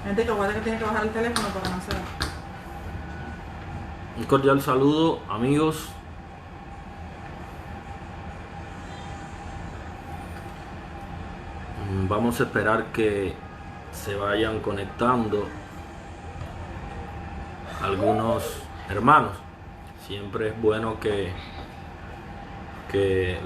Gente, que aguarda que tiene que bajar el teléfono para no hacer. Un cordial saludo, amigos. Vamos a esperar que se vayan conectando algunos hermanos. Siempre es bueno que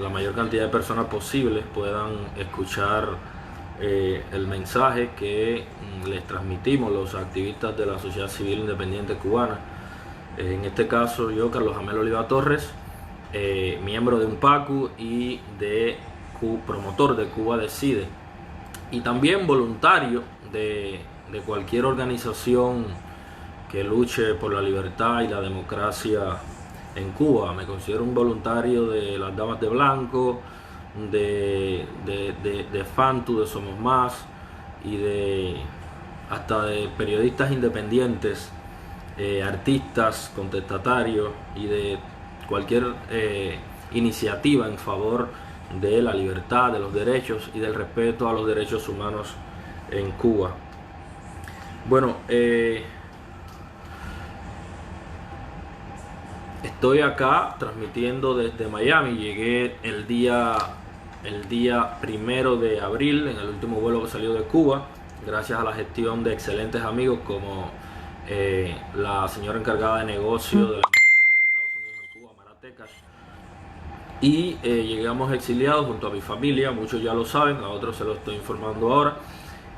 la mayor cantidad de personas posibles puedan escuchar el mensaje que les transmitimos los activistas de la sociedad civil independiente cubana. En este caso yo, Carlos Amel Oliva Torres, miembro de UNPACU y promotor de Cuba Decide, y también voluntario de cualquier organización que luche por la libertad y la democracia en Cuba. Me considero un voluntario de las Damas de Blanco, de FANTU, de Somos Más, y hasta de periodistas independientes, artistas, contestatarios, y de cualquier iniciativa en favor de la libertad, de los derechos y del respeto a los derechos humanos en Cuba. Bueno, estoy acá transmitiendo desde Miami. Llegué el día 1 de abril, en el último vuelo que salió de Cuba, gracias a la gestión de excelentes amigos como la señora encargada de negocio de la Embajada de Estados Unidos en Cuba, Mara Tekash. Y llegamos exiliados junto a mi familia, muchos ya lo saben, a otros se lo estoy informando ahora.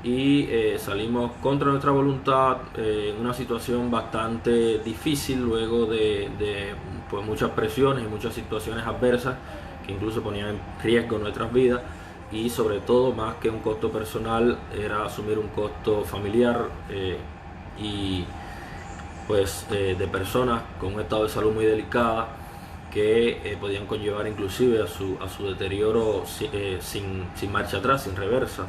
Y salimos contra nuestra voluntad en una situación bastante difícil, luego de pues, muchas presiones y muchas situaciones adversas que incluso ponían en riesgo nuestras vidas, y sobre todo, más que un costo personal, era asumir un costo familiar y pues de personas con un estado de salud muy delicado, que podían conllevar inclusive a su deterioro sin marcha atrás, sin reversa,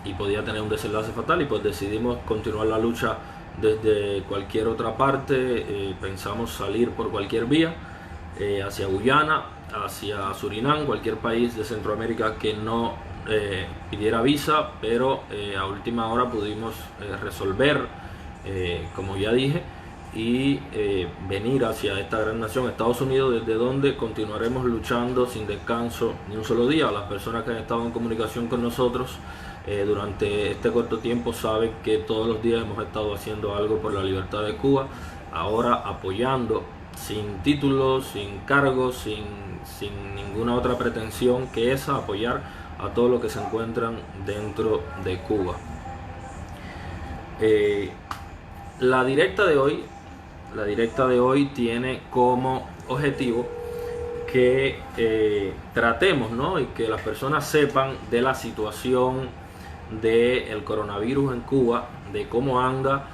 y podía tener un desenlace fatal. Y pues decidimos continuar la lucha desde cualquier otra parte. Pensamos salir por cualquier vía, hacia Guyana, hacia Surinam, cualquier país de Centroamérica que no pidiera visa, pero a última hora pudimos resolver, como ya dije, y venir hacia esta gran nación, Estados Unidos, desde donde continuaremos luchando sin descanso ni un solo día. Las personas que han estado en comunicación con nosotros durante este corto tiempo saben que todos los días hemos estado haciendo algo por la libertad de Cuba, ahora apoyando sin títulos, sin cargos, sin ninguna otra pretensión que esa, apoyar a todos los que se encuentran dentro de Cuba. La directa de hoy tiene como objetivo que tratemos, ¿no?, y que las personas sepan de la situación del coronavirus en Cuba, de cómo anda,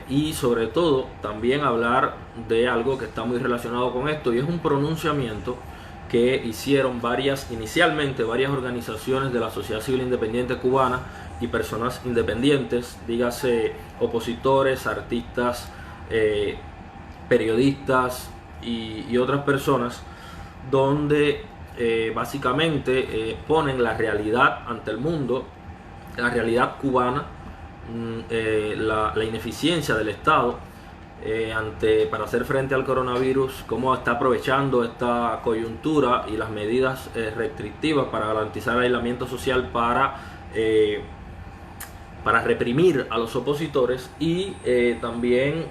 y sobre todo también hablar de algo que está muy relacionado con esto, y es un pronunciamiento que hicieron inicialmente varias organizaciones de la sociedad civil independiente cubana y personas independientes, dígase opositores, artistas, periodistas y otras personas, donde básicamente exponen la realidad ante el mundo, la realidad cubana, la ineficiencia del Estado para hacer frente al coronavirus, cómo está aprovechando esta coyuntura y las medidas restrictivas para garantizar el aislamiento social para reprimir a los opositores, y también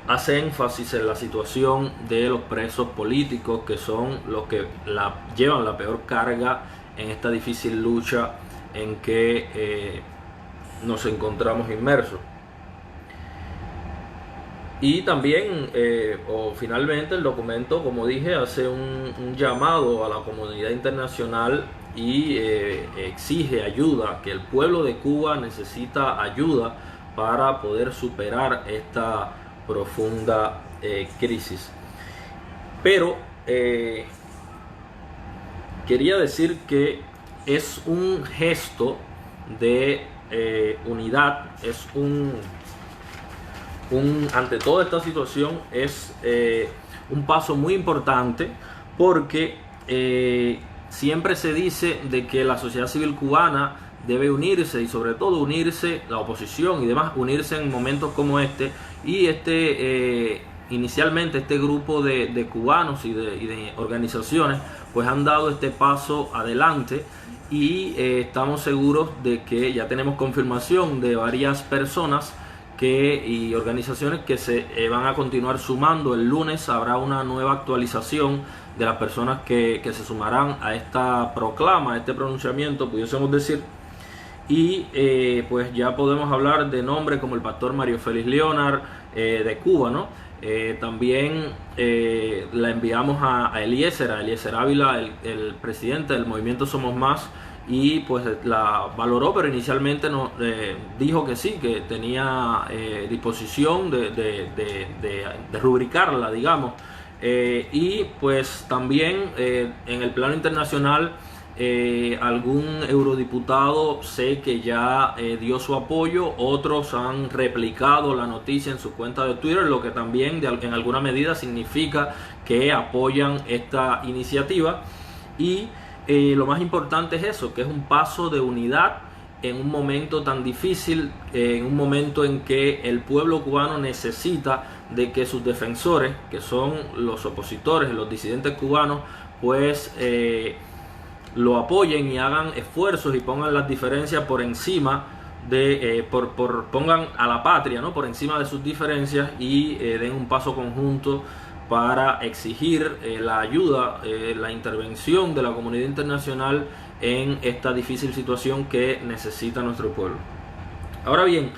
hace énfasis en la situación de los presos políticos, que son los que llevan la peor carga en esta difícil lucha en que nos encontramos inmersos. Y también, finalmente, el documento, como dije, hace un llamado a la comunidad internacional y exige ayuda, que el pueblo de Cuba necesita ayuda para poder superar esta profunda crisis. Pero quería decir que es un gesto de unidad, es ante toda esta situación, es un paso muy importante, porque siempre se dice de que la sociedad civil cubana debe unirse, y sobre todo unirse, la oposición y demás, unirse en momentos como este, y inicialmente este grupo de cubanos y de organizaciones pues han dado este paso adelante, y estamos seguros de que ya tenemos confirmación de varias personas y organizaciones que se van a continuar sumando. El lunes habrá una nueva actualización de las personas que se sumarán a esta proclama, a este pronunciamiento, pudiésemos decir. Y pues ya podemos hablar de nombres como el pastor Mario Félix Leonard de Cuba, ¿no? También la enviamos a Eliezer Ávila, el presidente del movimiento Somos Más, y pues la valoró, pero inicialmente dijo que sí, que tenía disposición de rubricarla, digamos. Y pues también en el plano internacional, algún eurodiputado sé que ya dio su apoyo, otros han replicado la noticia en su cuenta de Twitter, lo que también en alguna medida significa que apoyan esta iniciativa. Y lo más importante es eso, que es un paso de unidad en un momento tan difícil, en un momento en que el pueblo cubano necesita de que sus defensores, que son los opositores, los disidentes cubanos, pues lo apoyen y hagan esfuerzos y pongan las diferencias por encima pongan a la patria, ¿no?, por encima de sus diferencias, y den un paso conjunto para exigir la ayuda, la intervención de la comunidad internacional en esta difícil situación que necesita nuestro pueblo. Ahora bien,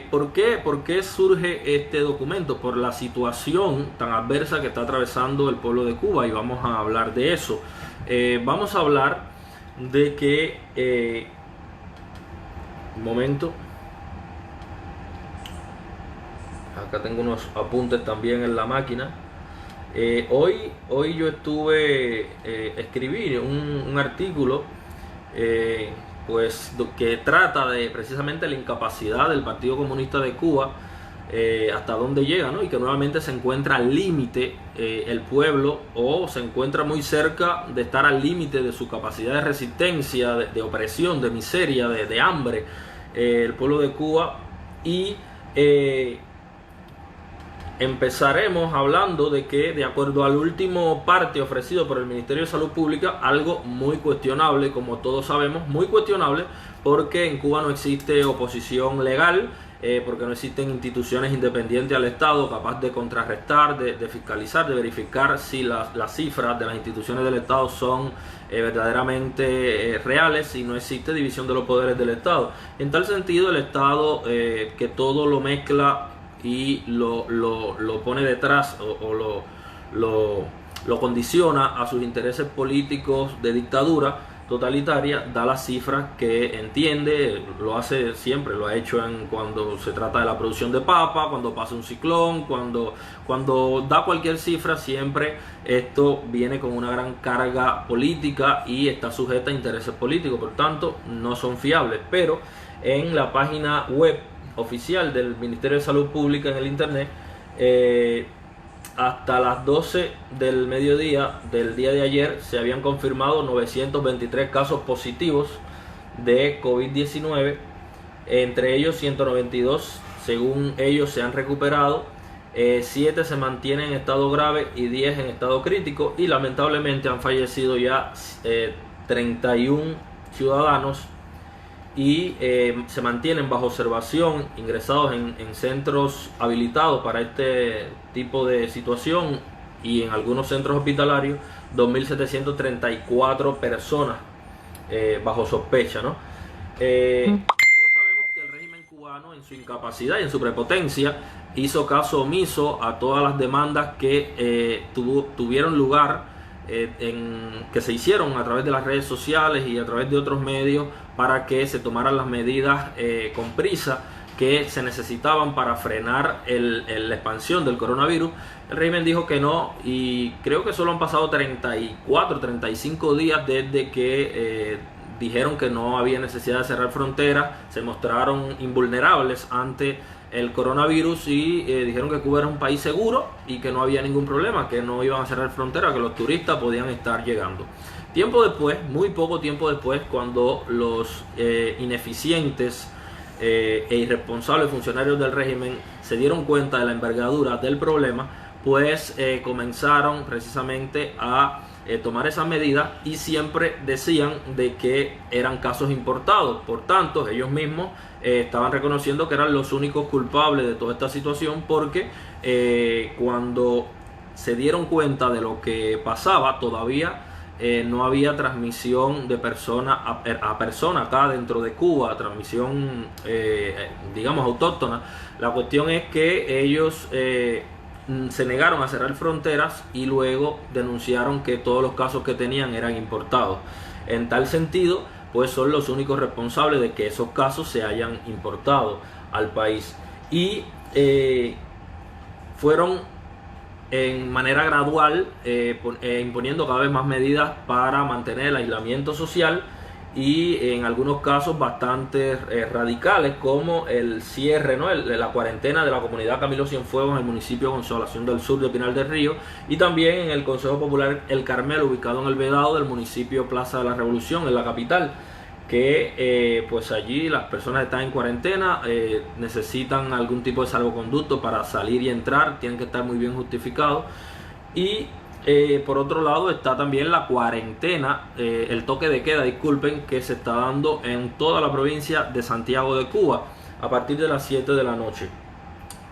¿por qué surge este documento? Por la situación tan adversa que está atravesando el pueblo de Cuba, y vamos a hablar de eso. Vamos a hablar de que un momento, acá tengo unos apuntes también en la máquina. Hoy yo escribí un artículo pues que trata de precisamente la incapacidad del Partido Comunista de Cuba, hasta dónde llega, ¿no? Y que nuevamente se encuentra al límite el pueblo, o se encuentra muy cerca de estar al límite de su capacidad de resistencia, de opresión, de miseria, de hambre, el pueblo de Cuba. Y empezaremos hablando de que, de acuerdo al último parte ofrecido por el Ministerio de Salud Pública, algo muy cuestionable, como todos sabemos, muy cuestionable, porque en Cuba no existe oposición legal, porque no existen instituciones independientes al Estado capaz de contrarrestar, de fiscalizar, de verificar si las cifras de las instituciones del Estado son verdaderamente reales, y no existe división de los poderes del Estado. En tal sentido, el Estado, que todo lo mezcla y lo pone detrás, o lo condiciona a sus intereses políticos de dictadura totalitaria, da las cifras que entiende, lo hace siempre, lo ha hecho cuando se trata de la producción de papa, cuando pasa un ciclón, cuando da cualquier cifra, siempre esto viene con una gran carga política y está sujeta a intereses políticos, por tanto no son fiables. Pero en la página web oficial del Ministerio de Salud Pública en el internet, hasta las 12 del mediodía del día de ayer se habían confirmado 923 casos positivos de COVID-19, entre ellos 192 según ellos se han recuperado, 7 se mantienen en estado grave y 10 en estado crítico, y lamentablemente han fallecido ya 31 ciudadanos, y se mantienen bajo observación, ingresados en centros habilitados para este tipo de situación, y en algunos centros hospitalarios 2.734 personas bajo sospecha, ¿no? Todos sabemos que el régimen cubano, en su incapacidad y en su prepotencia, hizo caso omiso a todas las demandas que tuvieron lugar, que se hicieron a través de las redes sociales y a través de otros medios, para que se tomaran las medidas con prisa que se necesitaban para frenar la expansión del coronavirus. El régimen dijo que no, y creo que solo han pasado 35 días desde que dijeron que no había necesidad de cerrar fronteras, se mostraron invulnerables ante el coronavirus, y dijeron que Cuba era un país seguro y que no había ningún problema, que no iban a cerrar fronteras, que los turistas podían estar llegando. Tiempo después, muy poco tiempo después, cuando los ineficientes e irresponsables funcionarios del régimen se dieron cuenta de la envergadura del problema, pues comenzaron precisamente a tomar esas medidas, y siempre decían de que eran casos importados. Por tanto, ellos mismos estaban reconociendo que eran los únicos culpables de toda esta situación, porque cuando se dieron cuenta de lo que pasaba, todavía no había transmisión de persona a persona acá dentro de Cuba, transmisión digamos autóctona. La cuestión es que ellos se negaron a cerrar fronteras y luego denunciaron que todos los casos que tenían eran importados. En tal sentido, pues son los únicos responsables de que esos casos se hayan importado al país. Y fueron en manera gradual imponiendo cada vez más medidas para mantener el aislamiento social, y en algunos casos bastante radicales, como el cierre, ¿no? La cuarentena de la comunidad Camilo Cienfuegos en el municipio de Consolación del Sur de Pinar del Río, y también en el Consejo Popular El Carmelo, ubicado en el Vedado del municipio Plaza de la Revolución, en la capital, que pues allí las personas están en cuarentena, necesitan algún tipo de salvoconducto para salir y entrar, tienen que estar muy bien justificados. Y por otro lado está también la cuarentena, el toque de queda, disculpen, que se está dando en toda la provincia de Santiago de Cuba a partir de las 7 de la noche.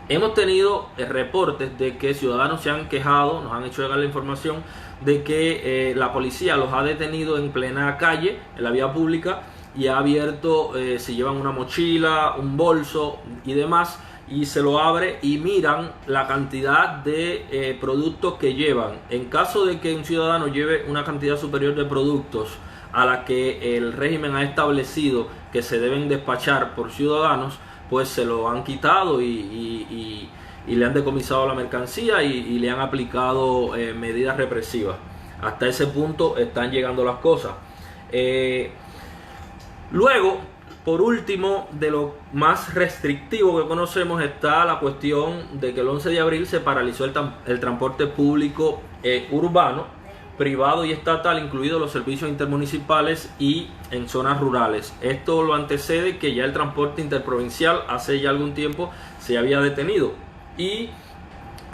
Hemos tenido reportes de que ciudadanos se han quejado, nos han hecho llegar la información de que la policía los ha detenido en plena calle, en la vía pública, y ha abierto, si llevan una mochila, un bolso y demás, y se lo abre y miran la cantidad de productos que llevan. En caso de que un ciudadano lleve una cantidad superior de productos a la que el régimen ha establecido que se deben despachar por ciudadanos, pues se lo han quitado y le han decomisado la mercancía y le han aplicado medidas represivas. Hasta ese punto están llegando las cosas. Luego, por último, de lo más restrictivo que conocemos está la cuestión de que el 11 de abril se paralizó el transporte público urbano, privado y estatal, incluidos los servicios intermunicipales y en zonas rurales. Esto lo antecede que ya el transporte interprovincial hace ya algún tiempo se había detenido, y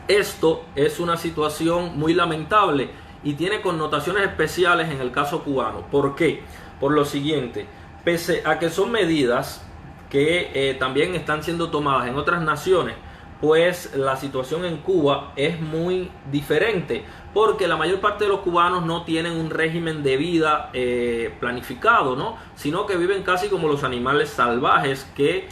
esto es una situación muy lamentable y tiene connotaciones especiales en el caso cubano. ¿Por qué? Por lo siguiente: pese a que son medidas que también están siendo tomadas en otras naciones, pues la situación en Cuba es muy diferente, porque la mayor parte de los cubanos no tienen un régimen de vida planificado, ¿no? Sino que viven casi como los animales salvajes que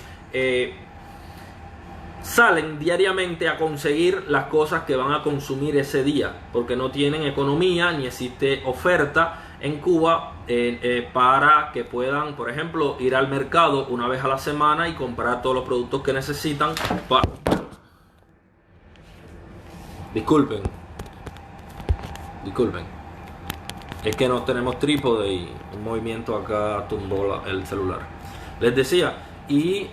salen diariamente a conseguir las cosas que van a consumir ese día, porque no tienen economía ni existe oferta en Cuba para que puedan, por ejemplo, ir al mercado una vez a la semana y comprar todos los productos que necesitan. Disculpen, es que no tenemos trípode y un movimiento acá tumbó el celular. Les decía, y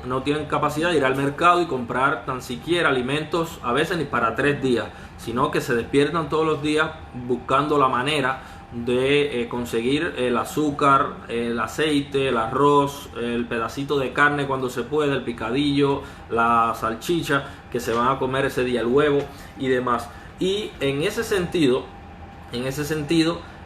no tienen capacidad de ir al mercado y comprar tan siquiera alimentos, a veces ni para 3 días, sino que se despiertan todos los días buscando la manera de conseguir el azúcar, el aceite, el arroz, el pedacito de carne cuando se puede, el picadillo, la salchicha que se van a comer ese día, el huevo y demás. Y en ese sentido,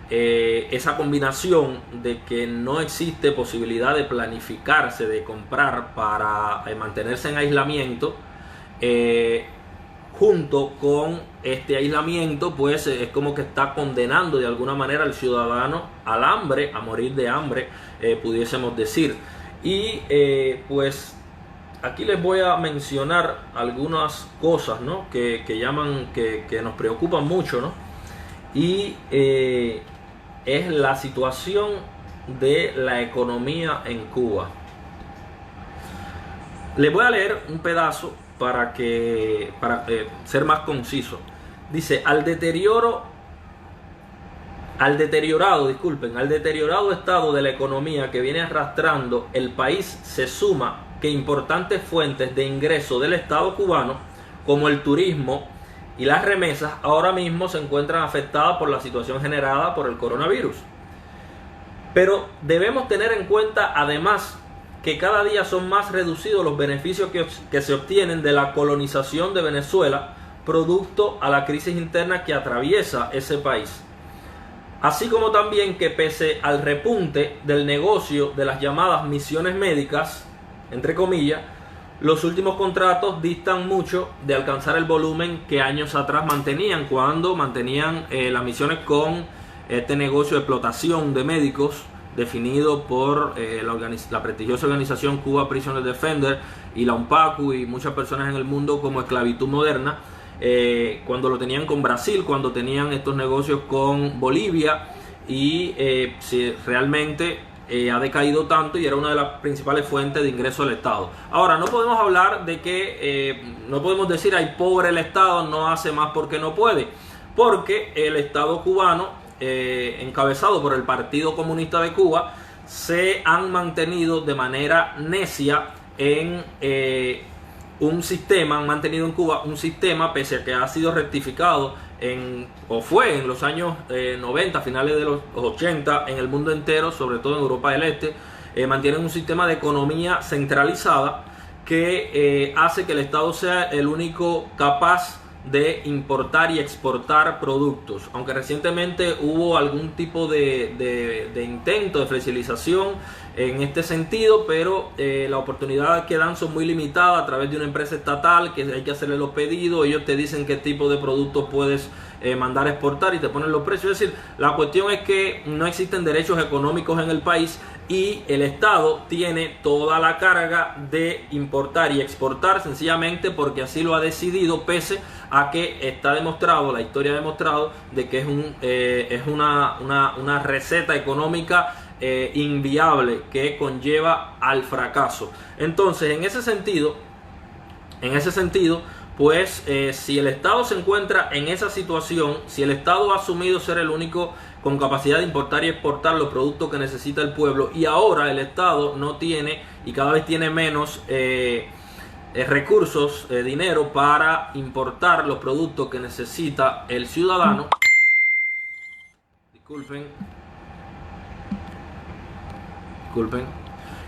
esa combinación de que no existe posibilidad de planificarse, de comprar para mantenerse en aislamiento, junto con este aislamiento, pues es como que está condenando de alguna manera al ciudadano al hambre, a morir de hambre, pudiésemos decir. Y pues aquí les voy a mencionar algunas cosas, ¿no? que nos preocupan mucho, ¿no? Y es la situación de la economía en Cuba. Les voy a leer un pedazo para ser más conciso. Dice: al deteriorado estado de la economía que viene arrastrando el país se suma que importantes fuentes de ingreso del Estado cubano, como el turismo y las remesas ahora mismo se encuentran afectadas por la situación generada por el coronavirus. Pero debemos tener en cuenta además que cada día son más reducidos los beneficios que se obtienen de la colonización de Venezuela, producto a la crisis interna que atraviesa ese país. Así como también que pese al repunte del negocio de las llamadas misiones médicas, entre comillas, los últimos contratos distan mucho de alcanzar el volumen que años atrás mantenían, cuando mantenían las misiones con este negocio de explotación de médicos definido por la prestigiosa organización Cuba Prisoner Defender y la UNPACU y muchas personas en el mundo como esclavitud moderna, cuando lo tenían con Brasil, cuando tenían estos negocios con Bolivia, y si realmente ha decaído tanto y era una de las principales fuentes de ingreso del Estado. Ahora, no podemos hablar de que no podemos decir ay, pobre el Estado, no hace más porque no puede, porque el Estado cubano, encabezado por el Partido Comunista de Cuba, se han mantenido de manera necia en han mantenido en Cuba un sistema, pese a que ha sido rectificado fue en los años 90, finales de los 80, en el mundo entero, sobre todo en Europa del Este, mantienen un sistema de economía centralizada que hace que el Estado sea el único capaz de importar y exportar productos, aunque recientemente hubo algún tipo de intento de flexibilización en este sentido, pero las oportunidades que dan son muy limitadas a través de una empresa estatal que hay que hacerle los pedidos, ellos te dicen qué tipo de productos puedes mandar a exportar y te ponen los precios. Es decir, la cuestión es que no existen derechos económicos en el país y el Estado tiene toda la carga de importar y exportar sencillamente porque así lo ha decidido, pese a que está demostrado, la historia ha demostrado de que es una receta económica inviable que conlleva al fracaso. Entonces, en ese sentido, pues si el Estado se encuentra en esa situación, si el Estado ha asumido ser el único con capacidad de importar y exportar los productos que necesita el pueblo, y ahora el Estado no tiene y cada vez tiene menos recursos, dinero para importar los productos que necesita el ciudadano,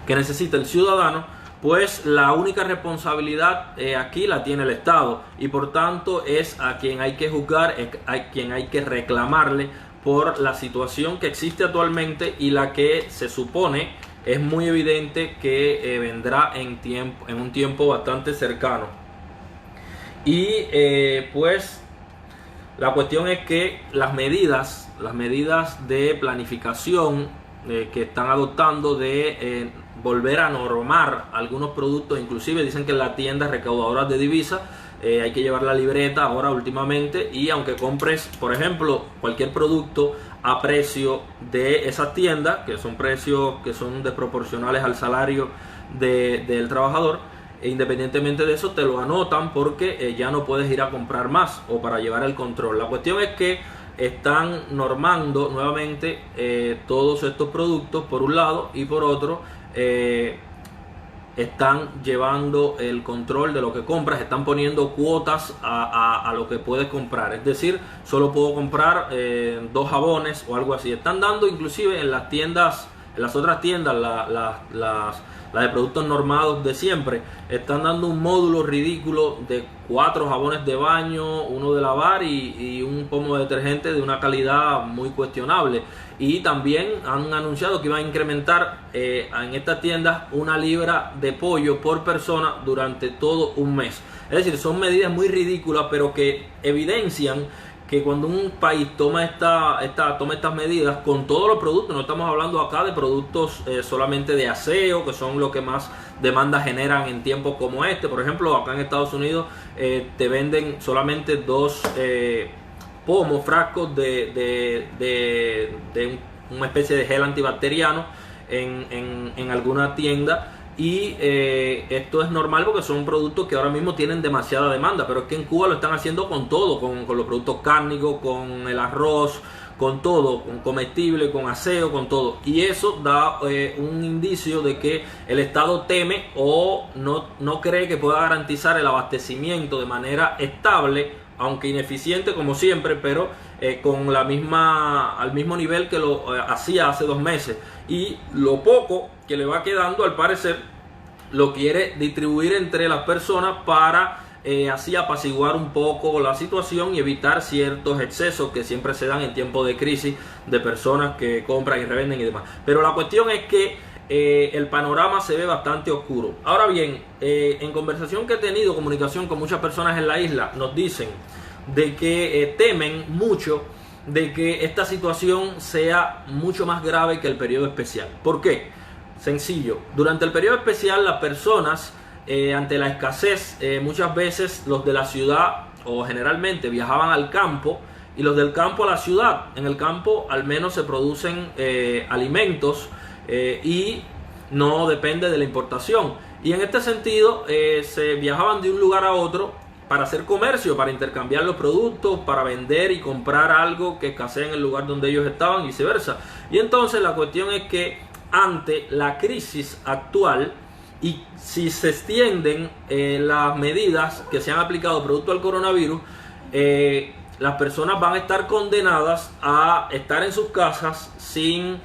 que necesita el ciudadano, pues la única responsabilidad aquí la tiene el Estado, y por tanto es a quien hay que juzgar, es a quien hay que reclamarle por la situación que existe actualmente y la que se supone es muy evidente que vendrá en un tiempo bastante cercano. Y pues la cuestión es que las medidas de planificación que están adoptando de volver a normar algunos productos, inclusive dicen que en las tiendas recaudadoras de divisas hay que llevar la libreta ahora últimamente, y aunque compres, por ejemplo, cualquier producto a precio de esas tiendas, que son precios que son desproporcionales al salario del trabajador, independientemente de eso te lo anotan porque ya no puedes ir a comprar más o para llevar el control. La cuestión es que están normando nuevamente todos estos productos por un lado, y por otro están llevando el control de lo que compras, están poniendo cuotas a lo que puedes comprar, es decir, solo puedo comprar 2 jabones o algo así. Están dando inclusive en las tiendas, en las otras tiendas, las de productos normados de siempre, están dando un módulo ridículo de 4 jabones de baño, uno de lavar y un pomo de detergente de una calidad muy cuestionable. Y también han anunciado que iban a incrementar en estas tiendas 1 libra de pollo por persona durante todo un mes. Es decir, son medidas muy ridículas, pero que evidencian que cuando un país toma estas medidas con todos los productos, no estamos hablando acá de productos solamente de aseo, que son lo que más demanda generan en tiempos como este. Por ejemplo, acá en Estados Unidos te venden solamente 2 pomos, frascos de una especie de gel antibacteriano en alguna tienda. Y esto es normal porque son productos que ahora mismo tienen demasiada demanda, pero es que en Cuba lo están haciendo con todo, con los productos cárnicos, con el arroz, con todo, con comestible, con aseo, con todo. Y eso da un indicio de que el Estado teme o no cree que pueda garantizar el abastecimiento de manera estable aunque ineficiente como siempre, pero con al mismo nivel que lo hacía hace 2 meses. Y lo poco que le va quedando, al parecer, lo quiere distribuir entre las personas para así apaciguar un poco la situación y evitar ciertos excesos que siempre se dan en tiempos de crisis de personas que compran y revenden y demás. Pero la cuestión es que el panorama se ve bastante oscuro. Ahora bien, en conversación que he tenido, comunicación con muchas personas en la isla, nos dicen de que temen mucho de que esta situación sea mucho más grave que el periodo especial. ¿Por qué? Sencillo, durante el periodo especial las personas ante la escasez muchas veces los de la ciudad o generalmente viajaban al campo y los del campo a la ciudad. En el campo al menos se producen alimentos y no depende de la importación, y en este sentido se viajaban de un lugar a otro para hacer comercio, para intercambiar los productos, para vender y comprar algo que escasea en el lugar donde ellos estaban y viceversa. Y entonces la cuestión es que ante la crisis actual, y si se extienden las medidas que se han aplicado producto al coronavirus, las personas van a estar condenadas a estar en sus casas sin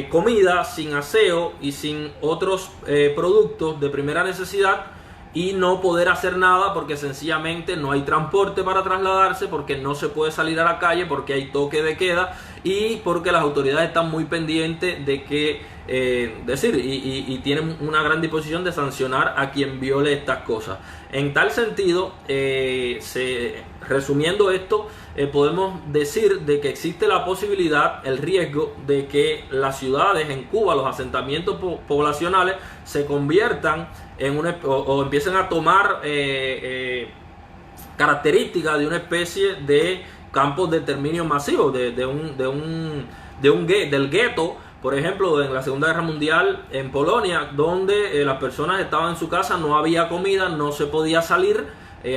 comida, sin aseo y sin otros productos de primera necesidad, y no poder hacer nada porque sencillamente no hay transporte para trasladarse, porque no se puede salir a la calle, porque hay toque de queda y porque las autoridades están muy pendientes de que y tienen una gran disposición de sancionar a quien viole estas cosas. En tal sentido, resumiendo esto, podemos decir de que existe la posibilidad, el riesgo de que las ciudades en Cuba, los asentamientos poblacionales, se conviertan en o empiecen a tomar características de una especie de campos de exterminio masivo, del gueto. Por ejemplo, en la Segunda Guerra Mundial en Polonia, donde las personas estaban en su casa, no había comida, no se podía salir,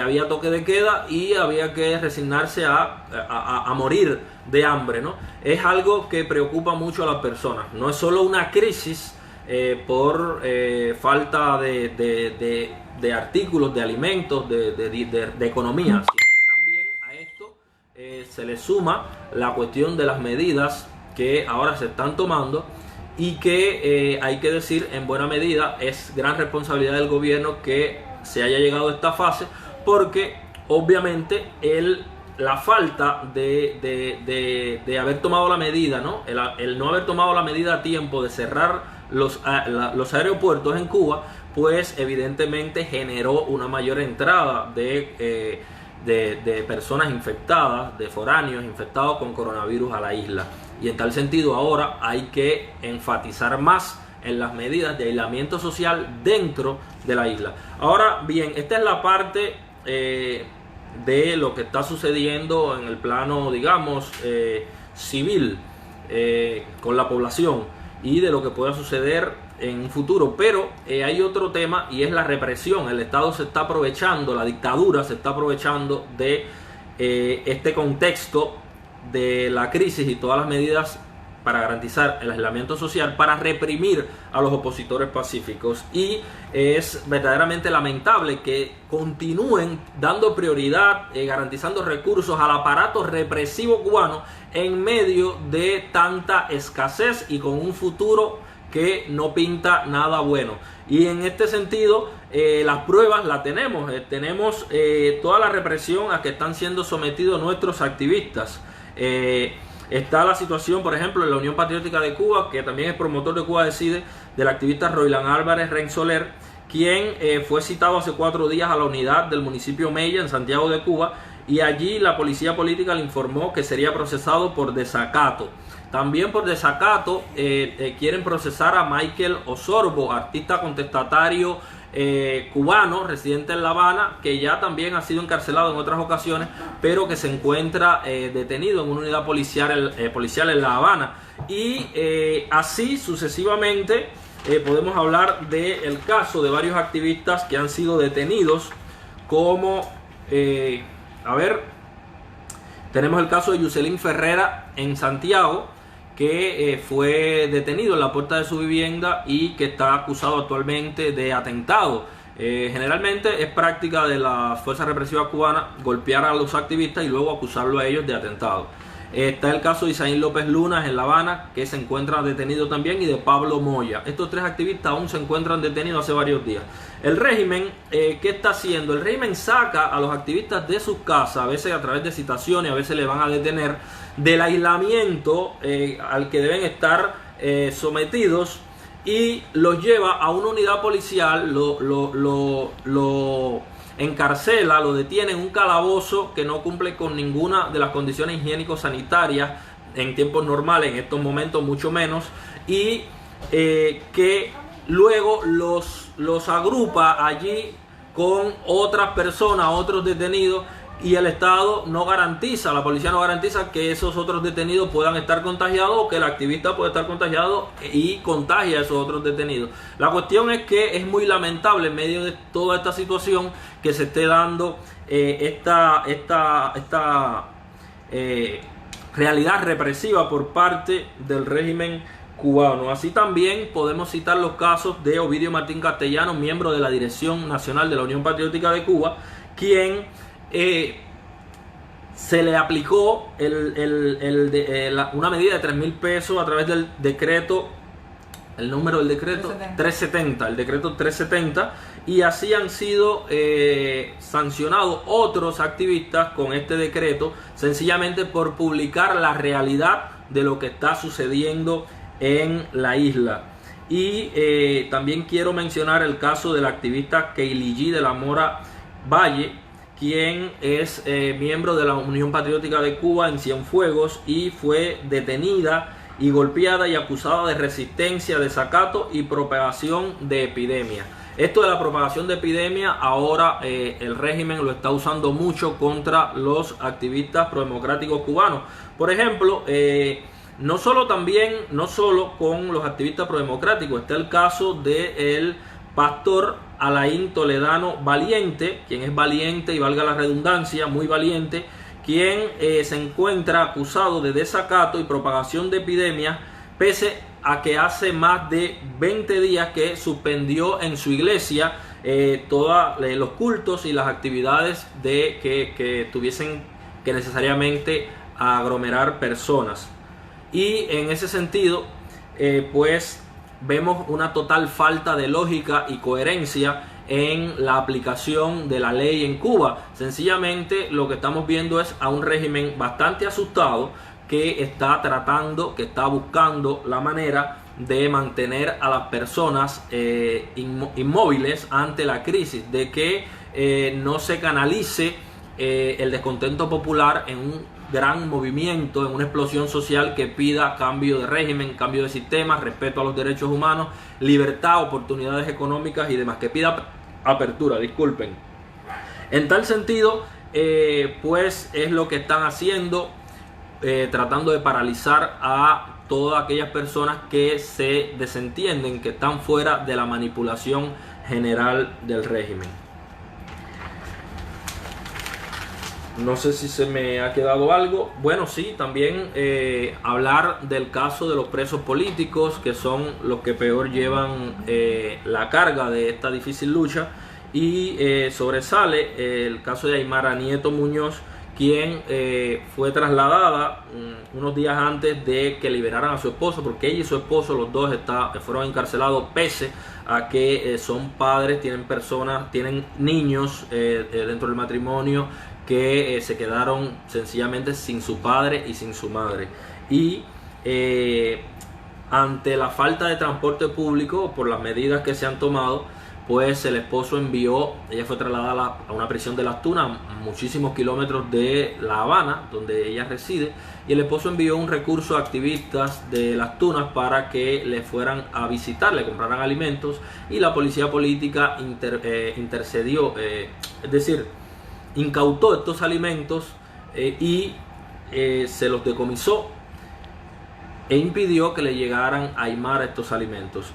había toque de queda y había que resignarse a morir de hambre, ¿no? Es algo que preocupa mucho a las personas. No es solo una crisis por falta de artículos, de alimentos, de economía, sino que también a esto se le suma la cuestión de las medidas que ahora se están tomando y que hay que decir, en buena medida es gran responsabilidad del gobierno que se haya llegado a esta fase, porque obviamente la falta de haber tomado la medida, ¿no? El no haber tomado la medida a tiempo de cerrar los aeropuertos en Cuba, pues evidentemente generó una mayor entrada de personas infectadas, de foráneos infectados con coronavirus a la isla. Y en tal sentido ahora hay que enfatizar más en las medidas de aislamiento social dentro de la isla. Ahora bien, esta es la parte de lo que está sucediendo en el plano, digamos, civil con la población y de lo que pueda suceder en un futuro. Pero hay otro tema, y es la represión. El Estado se está aprovechando, la dictadura se está aprovechando de este contexto de la crisis y todas las medidas para garantizar el aislamiento social, para reprimir a los opositores pacíficos. Y es verdaderamente lamentable que continúen dando prioridad, garantizando recursos al aparato represivo cubano en medio de tanta escasez y con un futuro que no pinta nada bueno. Y en este sentido, las pruebas las tenemos. Tenemos toda la represión a que están siendo sometidos nuestros activistas. Está la situación, por ejemplo, en la Unión Patriótica de Cuba, que también es promotor de Cuba Decide, del activista Roilán Álvarez Rensoler, quien fue citado hace 4 días a la unidad del municipio Mella, en Santiago de Cuba, y allí la policía política le informó que sería procesado por desacato. También por desacato quieren procesar a Michael Osorbo, artista contestatario cubano, residente en La Habana, que ya también ha sido encarcelado en otras ocasiones, pero que se encuentra detenido en una unidad policial en La Habana. Y así sucesivamente podemos hablar del caso de varios activistas que han sido detenidos, como tenemos el caso de Yuselín Ferrera en Santiago, que fue detenido en la puerta de su vivienda y que está acusado actualmente de atentado. Generalmente es práctica de las fuerzas represivas cubanas golpear a los activistas y luego acusarlo a ellos de atentado. Está el caso de Isaín López Lunas en La Habana, que se encuentra detenido también, y de Pablo Moya. Estos tres activistas aún se encuentran detenidos hace varios días. El régimen, ¿qué está haciendo? El régimen saca a los activistas de sus casas, a veces a través de citaciones, a veces le van a detener, del aislamiento al que deben estar sometidos, y los lleva a una unidad policial, lo encarcela, lo detiene en un calabozo que no cumple con ninguna de las condiciones higiénico-sanitarias en tiempos normales, en estos momentos mucho menos, y que luego los agrupa allí con otras personas, otros detenidos, y el Estado no garantiza, la policía no garantiza que esos otros detenidos puedan estar contagiados, o que el activista pueda estar contagiado y contagia a esos otros detenidos. La cuestión es que es muy lamentable en medio de toda esta situación que se esté dando esta realidad represiva por parte del régimen cubano. Así también podemos citar los casos de Ovidio Martín Castellano, miembro de la Dirección Nacional de la Unión Patriótica de Cuba, quien se le aplicó una medida de 3.000 pesos a través del decreto, el número del decreto 370, el decreto 370, y así han sido sancionados otros activistas con este decreto, sencillamente por publicar la realidad de lo que está sucediendo en la isla. Y también quiero mencionar el caso del activista Keili G. de la Mora Valle, quien es miembro de la Unión Patriótica de Cuba en Cienfuegos, y fue detenida y golpeada y acusada de resistencia, desacato y propagación de epidemia. Esto de la propagación de epidemia ahora el régimen lo está usando mucho contra los activistas prodemocráticos cubanos. Por ejemplo, no solo con los activistas prodemocráticos, está el caso del pastor Alain Toledano Valiente, quien es valiente y valga la redundancia, muy valiente, quien se encuentra acusado de desacato y propagación de epidemias, pese a que hace más de 20 días que suspendió en su iglesia todos los cultos y las actividades que tuviesen que necesariamente aglomerar personas. Y en ese sentido, pues vemos una total falta de lógica y coherencia en la aplicación de la ley en Cuba. Sencillamente lo que estamos viendo es a un régimen bastante asustado, que está buscando la manera de mantener a las personas inmóviles ante la crisis, de que no se canalice el descontento popular en un gran movimiento, en una explosión social que pida cambio de régimen, cambio de sistema, respeto a los derechos humanos, libertad, oportunidades económicas y demás, que pida apertura, disculpen. En tal sentido, pues es lo que están haciendo, tratando de paralizar a todas aquellas personas que se desentienden, que están fuera de la manipulación general del régimen. No sé si se me ha quedado algo. Bueno, sí, también hablar del caso de los presos políticos, que son los que peor llevan la carga de esta difícil lucha. Y sobresale el caso de Aymara Nieto Muñoz, quien fue trasladada unos días antes de que liberaran a su esposo, porque ella y su esposo, los dos, fueron encarcelados pese a que son padres, tienen niños dentro del matrimonio, que se quedaron sencillamente sin su padre y sin su madre. Y ante la falta de transporte público, por las medidas que se han tomado, pues el esposo ella fue trasladada a una prisión de Las Tunas, muchísimos kilómetros de La Habana, donde ella reside, y el esposo envió un recurso a activistas de Las Tunas para que le fueran a visitar, le compraran alimentos, y la policía política intercedió, es decir, incautó estos alimentos y se los decomisó e impidió que le llegaran a Aymara estos alimentos.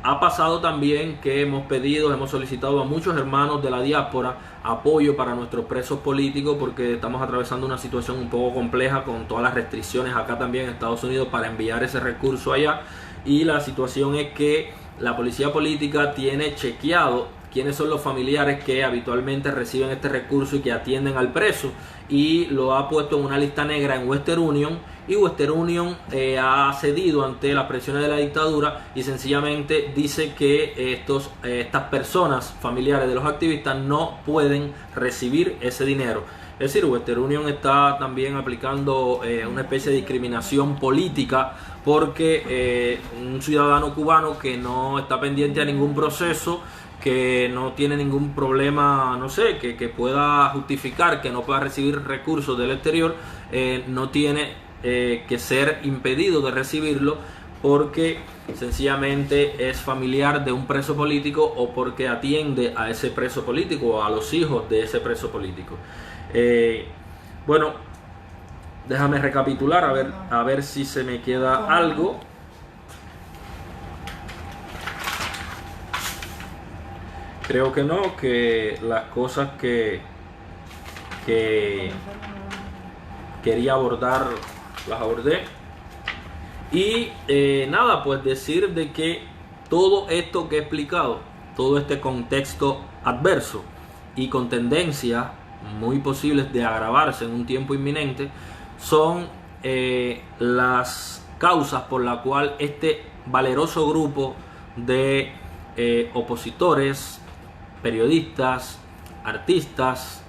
Ha pasado también que hemos solicitado a muchos hermanos de la diáspora apoyo para nuestros presos políticos, porque estamos atravesando una situación un poco compleja con todas las restricciones acá también en Estados Unidos para enviar ese recurso allá, y la situación es que la policía política tiene chequeado quiénes son los familiares que habitualmente reciben este recurso y que atienden al preso, y lo ha puesto en una lista negra en Western Union, y Western Union ha cedido ante las presiones de la dictadura y sencillamente dice que estas personas familiares de los activistas no pueden recibir ese dinero. Es decir, Western Union está también aplicando una especie de discriminación política, porque un ciudadano cubano que no está pendiente a ningún proceso, que no tiene ningún problema, no sé, que pueda justificar que no pueda recibir recursos del exterior, no tiene que ser impedido de recibirlo porque sencillamente es familiar de un preso político o porque atiende a ese preso político o a los hijos de ese preso político. Bueno, déjame recapitular a ver si se me queda algo. Creo que no, que las cosas que quería abordar las abordé. Y nada, pues decir de que todo esto que he explicado, todo este contexto adverso y con tendencias muy posibles de agravarse en un tiempo inminente, son las causas por la cual este valeroso grupo de opositores, periodistas, artistas,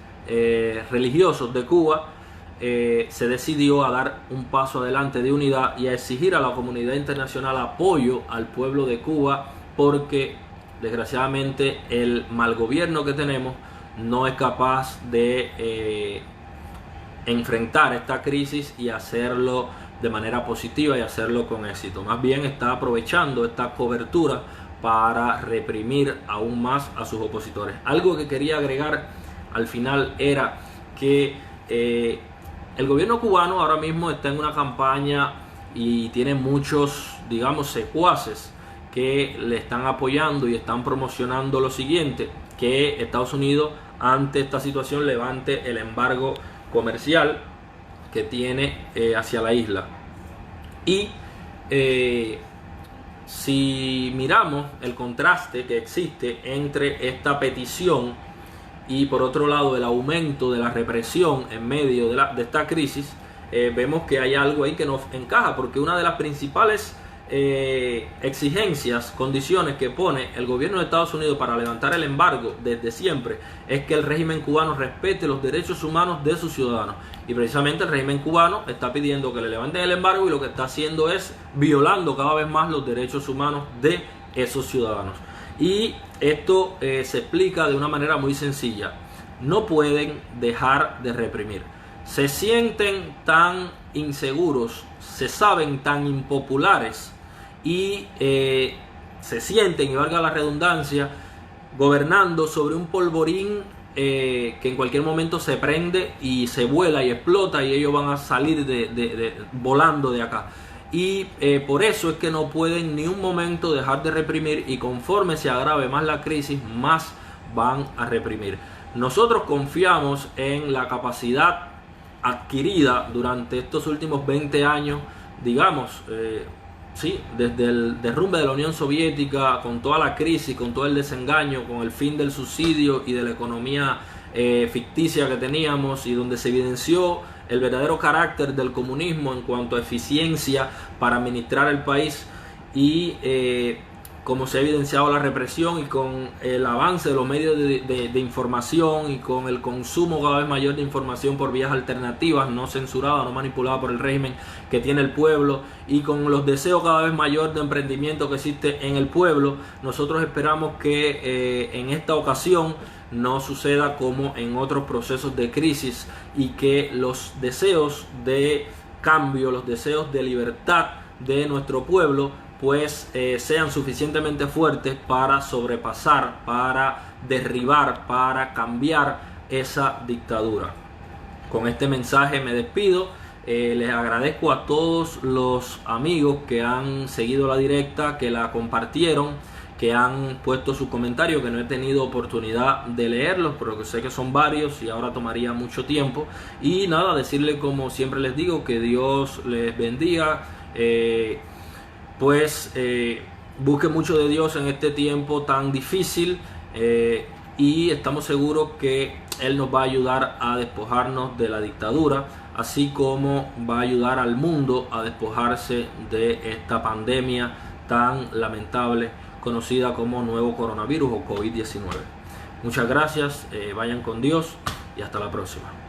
religiosos de Cuba se decidió a dar un paso adelante de unidad y a exigir a la comunidad internacional apoyo al pueblo de Cuba, porque desgraciadamente el mal gobierno que tenemos no es capaz de enfrentar esta crisis y hacerlo de manera positiva y hacerlo con éxito. Más bien está aprovechando esta cobertura para reprimir aún más a sus opositores. Algo que quería agregar al final era que el gobierno cubano ahora mismo está en una campaña y tiene muchos, digamos, secuaces que le están apoyando y están promocionando lo siguiente: que Estados Unidos ante esta situación levante el embargo comercial que tiene hacia la isla. Y si miramos el contraste que existe entre esta petición y por otro lado el aumento de la represión en medio de esta crisis, vemos que hay algo ahí que nos encaja, porque una de las principales exigencias, condiciones que pone el gobierno de Estados Unidos para levantar el embargo desde siempre es que el régimen cubano respete los derechos humanos de sus ciudadanos, y precisamente el régimen cubano está pidiendo que le levanten el embargo y lo que está haciendo es violando cada vez más los derechos humanos de esos ciudadanos. Y esto se explica de una manera muy sencilla: no pueden dejar de reprimir. Se sienten tan inseguros, se saben tan impopulares y se sienten, y valga la redundancia, gobernando sobre un polvorín que en cualquier momento se prende y se vuela y explota, y ellos van a salir volando de acá. Y por eso es que no pueden ni un momento dejar de reprimir, y conforme se agrave más la crisis, más van a reprimir. Nosotros confiamos en la capacidad adquirida durante estos últimos 20 años, digamos, sí, desde el derrumbe de la Unión Soviética, con toda la crisis, con todo el desengaño, con el fin del subsidio y de la economía ficticia que teníamos, y donde se evidenció el verdadero carácter del comunismo en cuanto a eficiencia para administrar el país, y como se ha evidenciado la represión, y con el avance de los medios de información, y con el consumo cada vez mayor de información por vías alternativas, no censuradas, no manipuladas por el régimen que tiene el pueblo, y con los deseos cada vez mayor de emprendimiento que existe en el pueblo, nosotros esperamos que en esta ocasión no suceda como en otros procesos de crisis, y que los deseos de cambio, los deseos de libertad de nuestro pueblo pues sean suficientemente fuertes para sobrepasar, para derribar, para cambiar esa dictadura. Con este mensaje me despido. Les agradezco a todos los amigos que han seguido la directa, que la compartieron, que han puesto sus comentarios, que no he tenido oportunidad de leerlos, pero que sé que son varios y ahora tomaría mucho tiempo. Y nada, decirles, como siempre les digo, que Dios les bendiga. Busque mucho de Dios en este tiempo tan difícil. y estamos seguros que Él nos va a ayudar a despojarnos de la dictadura, así como va a ayudar al mundo a despojarse de esta pandemia tan lamentable conocida como nuevo coronavirus o COVID-19. Muchas gracias, vayan con Dios y hasta la próxima.